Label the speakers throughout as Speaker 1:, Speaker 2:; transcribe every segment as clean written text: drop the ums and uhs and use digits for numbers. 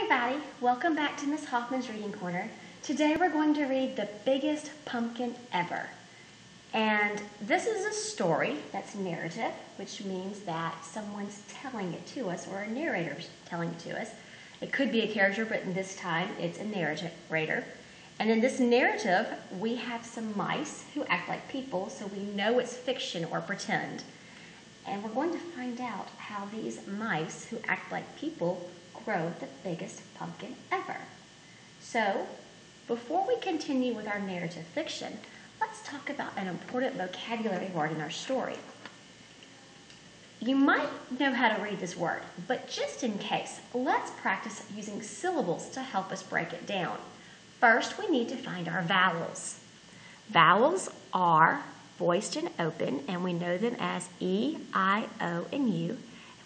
Speaker 1: everybody, welcome back to Miss Hoffman's Reading Corner. Today we're going to read The Biggest Pumpkin Ever. And this is a story that's narrative, which means that someone's telling it to us, or a narrator's telling it to us. It could be a character, but in this time it's a narrator. And in this narrative, we have some mice who act like people, so we know it's fiction or pretend. And we're going to find out how these mice who act like people grow the biggest pumpkin ever. So, before we continue with our narrative fiction, let's talk about an important vocabulary word in our story. You might know how to read this word, but just in case, let's practice using syllables to help us break it down. First, we need to find our vowels. Vowels are voiced and open, and we know them as E, I, O, and U.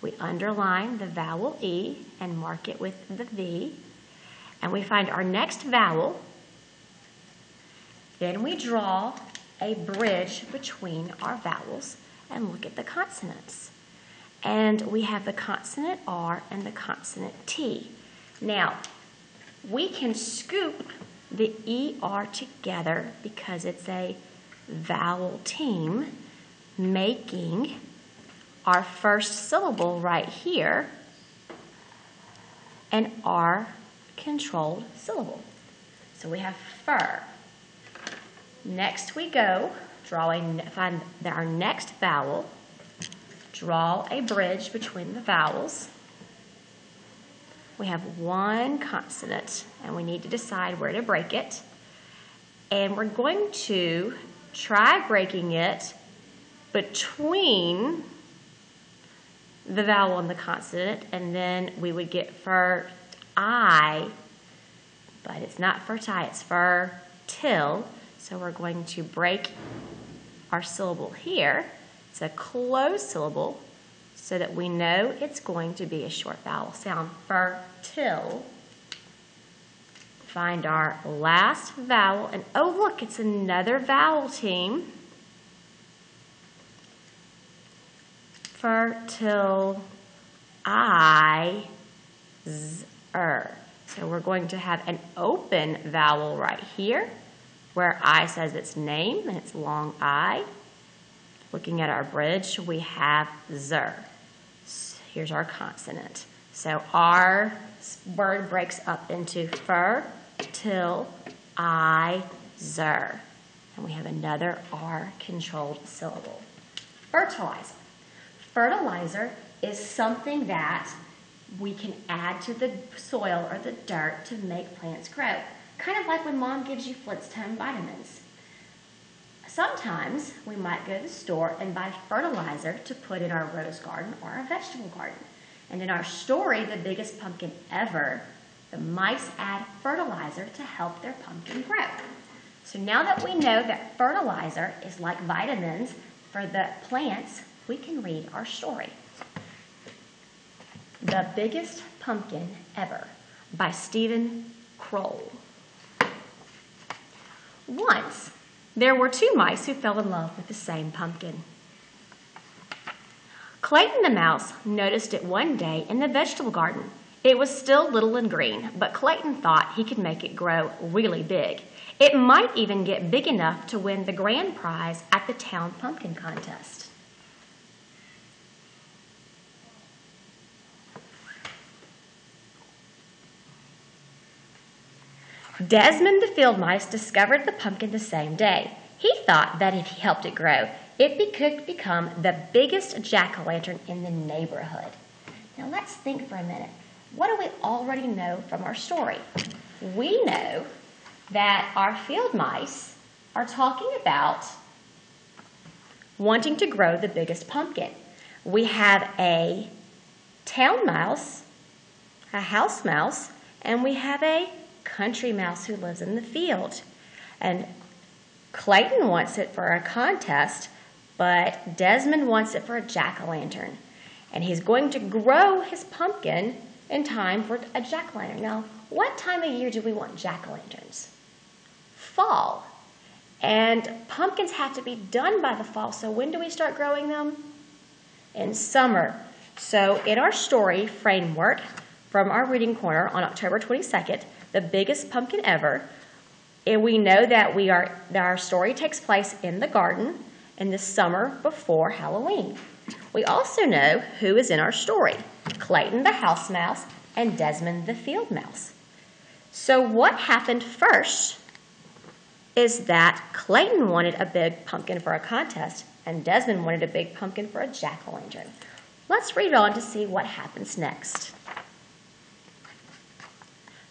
Speaker 1: We underline the vowel E and mark it with the V. And we find our next vowel. Then we draw a bridge between our vowels and look at the consonants. And we have the consonant R and the consonant T. Now, we can scoop the ER together because it's a vowel team, making our first syllable right here an R-controlled syllable. So we have fur. Next we go, find our next vowel, draw a bridge between the vowels. We have one consonant, and we need to decide where to break it. And we're going to try breaking it between the vowel and the consonant, and then we would get fur-I, but it's not fur-ti, it's fur-till. So we're going to break our syllable here. It's a closed syllable so that we know it's going to be a short vowel sound, fur-till. Find our last vowel, and oh look, it's another vowel team. Fur-till I, z-er. So we're going to have an open vowel right here where I says its name and it's long I. Looking at our bridge, we have zer. Here's our consonant. So our word breaks up into fur-till I, zer. And we have another R-controlled syllable. Fertilizer. Fertilizer is something that we can add to the soil or the dirt to make plants grow. Kind of like when Mom gives you Flintstone vitamins. Sometimes we might go to the store and buy fertilizer to put in our rose garden or our vegetable garden. And in our story, The Biggest Pumpkin Ever, the mice add fertilizer to help their pumpkin grow. So now that we know that fertilizer is like vitamins for the plants, we can read our story. The Biggest Pumpkin Ever by Stephen Kroll. Once, there were two mice who fell in love with the same pumpkin. Clayton the mouse noticed it one day in the vegetable garden. It was still little and green, but Clayton thought he could make it grow really big. It might even get big enough to win the grand prize at the town pumpkin contest. Desmond the field mice discovered the pumpkin the same day. He thought that if he helped it grow, it could become the biggest jack-o'-lantern in the neighborhood. Now let's think for a minute. What do we already know from our story? We know that our field mice are talking about wanting to grow the biggest pumpkin. We have a town mouse, a house mouse, and we have a country mouse who lives in the field. And Clayton wants it for a contest, but Desmond wants it for a jack-o'-lantern. And he's going to grow his pumpkin in time for a jack-o'-lantern. Now, what time of year do we want jack-o'-lanterns? Fall. And pumpkins have to be done by the fall, so when do we start growing them? In summer. So in our story framework, from our reading corner on October 22nd, the biggest pumpkin ever. And we know that our story takes place in the garden in the summer before Halloween. We also know who is in our story: Clayton the house mouse and Desmond the field mouse. So what happened first is that Clayton wanted a big pumpkin for a contest and Desmond wanted a big pumpkin for a jack-o'-lantern. Let's read on to see what happens next.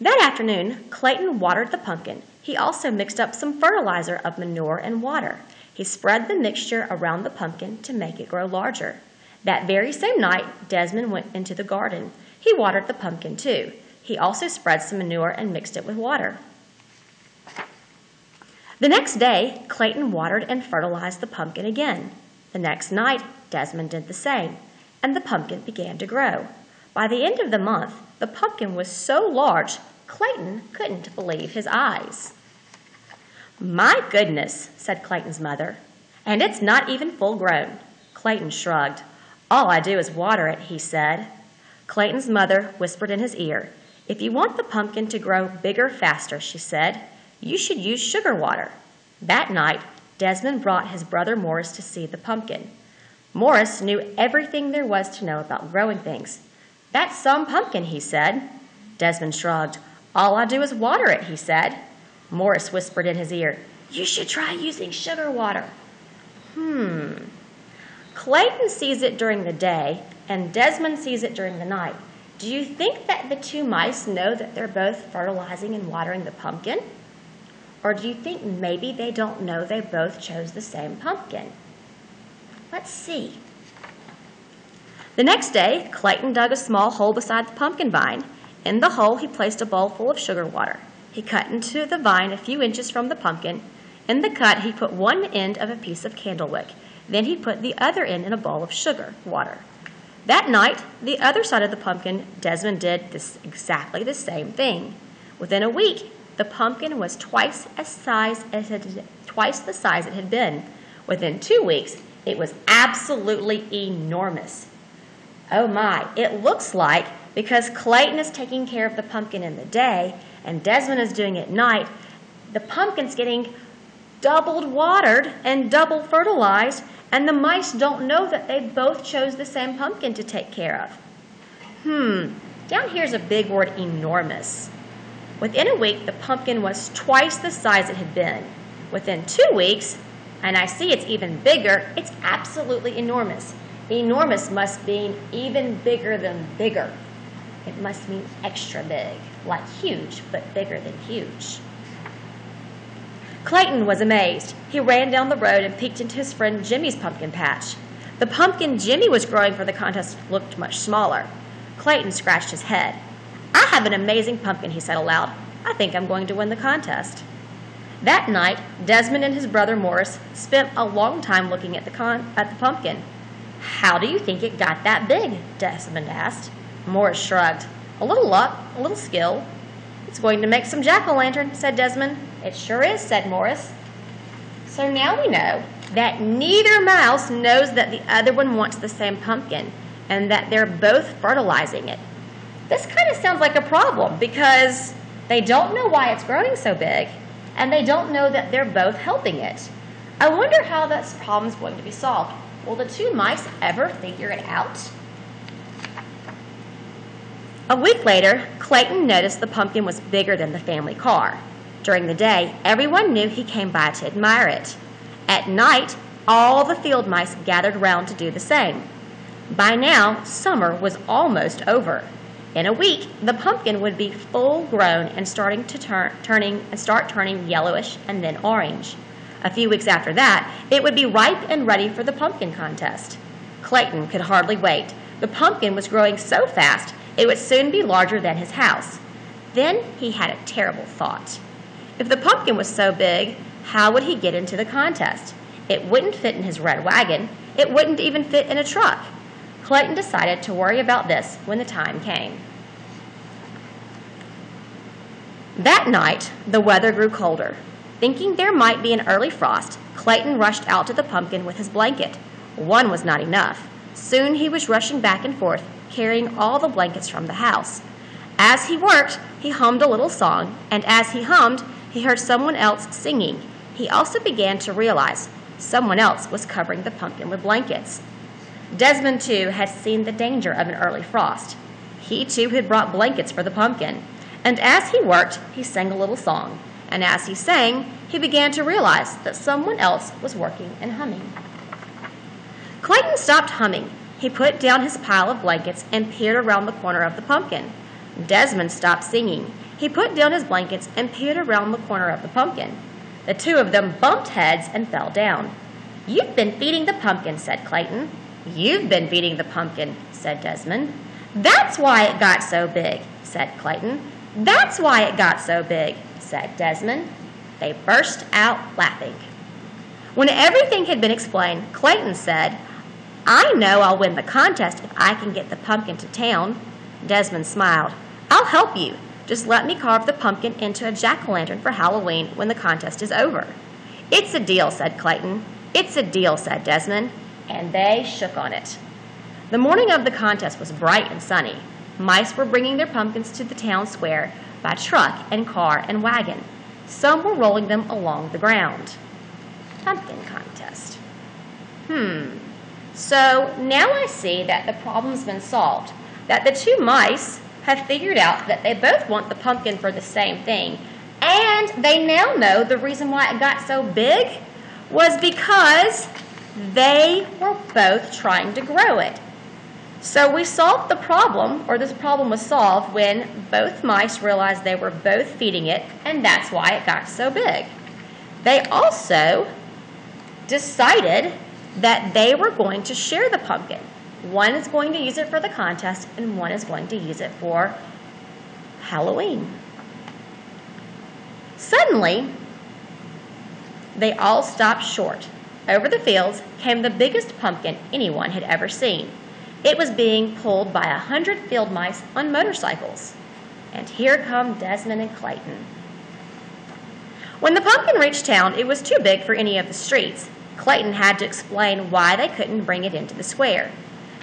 Speaker 1: That afternoon, Clayton watered the pumpkin. He also mixed up some fertilizer of manure and water. He spread the mixture around the pumpkin to make it grow larger. That very same night, Desmond went into the garden. He watered the pumpkin too. He also spread some manure and mixed it with water. The next day, Clayton watered and fertilized the pumpkin again. The next night, Desmond did the same, and the pumpkin began to grow. By the end of the month, the pumpkin was so large, Clayton couldn't believe his eyes. "My goodness," said Clayton's mother, "and it's not even full grown." Clayton shrugged. "All I do is water it," he said. Clayton's mother whispered in his ear. "If you want the pumpkin to grow bigger faster," she said, "you should use sugar water." That night, Desmond brought his brother Morris to see the pumpkin. Morris knew everything there was to know about growing things. "That's some pumpkin," he said. Desmond shrugged. "All I do is water it," he said. Morris whispered in his ear, "You should try using sugar water." Clayton sees it during the day, and Desmond sees it during the night. Do you think that the two mice know that they're both fertilizing and watering the pumpkin? Or do you think maybe they don't know they both chose the same pumpkin? Let's see. The next day, Clayton dug a small hole beside the pumpkin vine. In the hole, he placed a bowl full of sugar water. He cut into the vine a few inches from the pumpkin. In the cut, he put one end of a piece of candle wick. Then he put the other end in a bowl of sugar water. That night, the other side of the pumpkin, Desmond did exactly the same thing. Within a week, the pumpkin was twice the size it had been. Within 2 weeks, it was absolutely enormous. Oh my, it looks like because Clayton is taking care of the pumpkin in the day and Desmond is doing it at night, the pumpkin's getting doubled watered and double fertilized, and the mice don't know that they both chose the same pumpkin to take care of. Down here's a big word, enormous. Within a week, the pumpkin was twice the size it had been. Within 2 weeks, and I see it's even bigger, it's absolutely enormous. Enormous must mean even bigger than bigger. It must mean extra big, like huge, but bigger than huge. Clayton was amazed. He ran down the road and peeked into his friend Jimmy's pumpkin patch. The pumpkin Jimmy was growing for the contest looked much smaller. Clayton scratched his head. "I have an amazing pumpkin," he said aloud. "I think I'm going to win the contest." That night, Desmond and his brother Morris spent a long time looking at the pumpkin. "How do you think it got that big?" Desmond asked. Morris shrugged. "A little luck, a little skill." "It's going to make some jack-o'-lantern," said Desmond. "It sure is," said Morris. So now we know that neither mouse knows that the other one wants the same pumpkin and that they're both fertilizing it. This kind of sounds like a problem because they don't know why it's growing so big and they don't know that they're both helping it. I wonder how this problem is going to be solved. Will the two mice ever figure it out? A week later, Clayton noticed the pumpkin was bigger than the family car. During the day, everyone knew he came by to admire it. At night, all the field mice gathered round to do the same. By now, summer was almost over. In a week, the pumpkin would be full grown and start turning yellowish and then orange. A few weeks after that, it would be ripe and ready for the pumpkin contest. Clayton could hardly wait. The pumpkin was growing so fast, it would soon be larger than his house. Then he had a terrible thought. If the pumpkin was so big, how would he get into the contest? It wouldn't fit in his red wagon. It wouldn't even fit in a truck. Clayton decided to worry about this when the time came. That night, the weather grew colder. Thinking there might be an early frost, Clayton rushed out to the pumpkin with his blanket. One was not enough. Soon he was rushing back and forth, carrying all the blankets from the house. As he worked, he hummed a little song, and as he hummed, he heard someone else singing. He also began to realize someone else was covering the pumpkin with blankets. Desmond, too, had seen the danger of an early frost. He, too, had brought blankets for the pumpkin. And as he worked, he sang a little song. And as he sang, he began to realize that someone else was working and humming. Clayton stopped humming. He put down his pile of blankets and peered around the corner of the pumpkin. Desmond stopped singing. He put down his blankets and peered around the corner of the pumpkin. The two of them bumped heads and fell down. "You've been feeding the pumpkin," said Clayton. "You've been feeding the pumpkin," said Desmond. "That's why it got so big," said Clayton. "That's why it got so big," said Desmond. They burst out laughing. When everything had been explained, Clayton said, "I know I'll win the contest if I can get the pumpkin to town." Desmond smiled. "I'll help you. Just let me carve the pumpkin into a jack-o'-lantern for Halloween when the contest is over." "It's a deal," said Clayton. "It's a deal," said Desmond, and they shook on it. The morning of the contest was bright and sunny. Mice were bringing their pumpkins to the town square by truck and car and wagon. Some were rolling them along the ground. Pumpkin contest. So now I see that the problem's been solved, that the two mice have figured out that they both want the pumpkin for the same thing, and they now know the reason why it got so big was because they were both trying to grow it. So we solved the problem, or this problem was solved when both mice realized they were both feeding it, and that's why it got so big. They also decided that they were going to share the pumpkin. One is going to use it for the contest, and one is going to use it for Halloween. Suddenly, they all stopped short. Over the fields came the biggest pumpkin anyone had ever seen. It was being pulled by 100 field mice on motorcycles. And here come Desmond and Clayton. When the pumpkin reached town, it was too big for any of the streets. Clayton had to explain why they couldn't bring it into the square.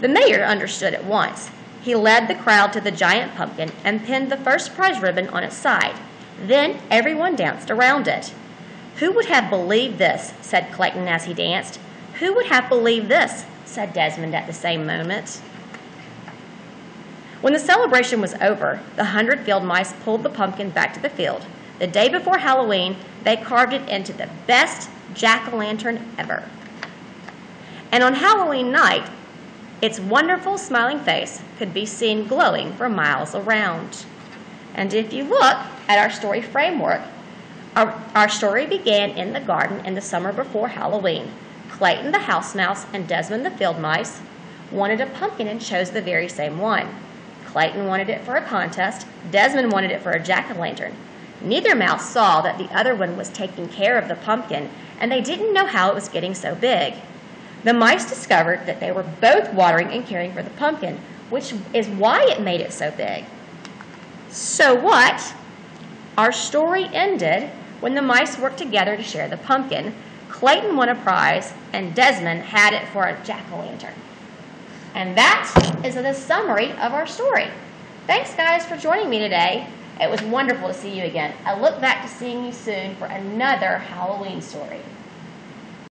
Speaker 1: The mayor understood at once. He led the crowd to the giant pumpkin and pinned the first prize ribbon on its side. Then everyone danced around it. "Who would have believed this?" said Clayton as he danced. "Who would have believed this?" said Desmond at the same moment. When the celebration was over, the 100 field mice pulled the pumpkin back to the field. The day before Halloween, they carved it into the best jack-o'-lantern ever. And on Halloween night, its wonderful smiling face could be seen glowing for miles around. And if you look at our story framework, our story began in the garden in the summer before Halloween. Clayton the house mouse and Desmond the field mice wanted a pumpkin and chose the very same one. Clayton wanted it for a contest. Desmond wanted it for a jack-o'-lantern. Neither mouse saw that the other one was taking care of the pumpkin, and they didn't know how it was getting so big. The mice discovered that they were both watering and caring for the pumpkin, which is why it made it so big. So what? Our story ended when the mice worked together to share the pumpkin. Clayton won a prize, and Desmond had it for a jack-o'-lantern. And that is the summary of our story. Thanks, guys, for joining me today. It was wonderful to see you again. I look back to seeing you soon for another Halloween story.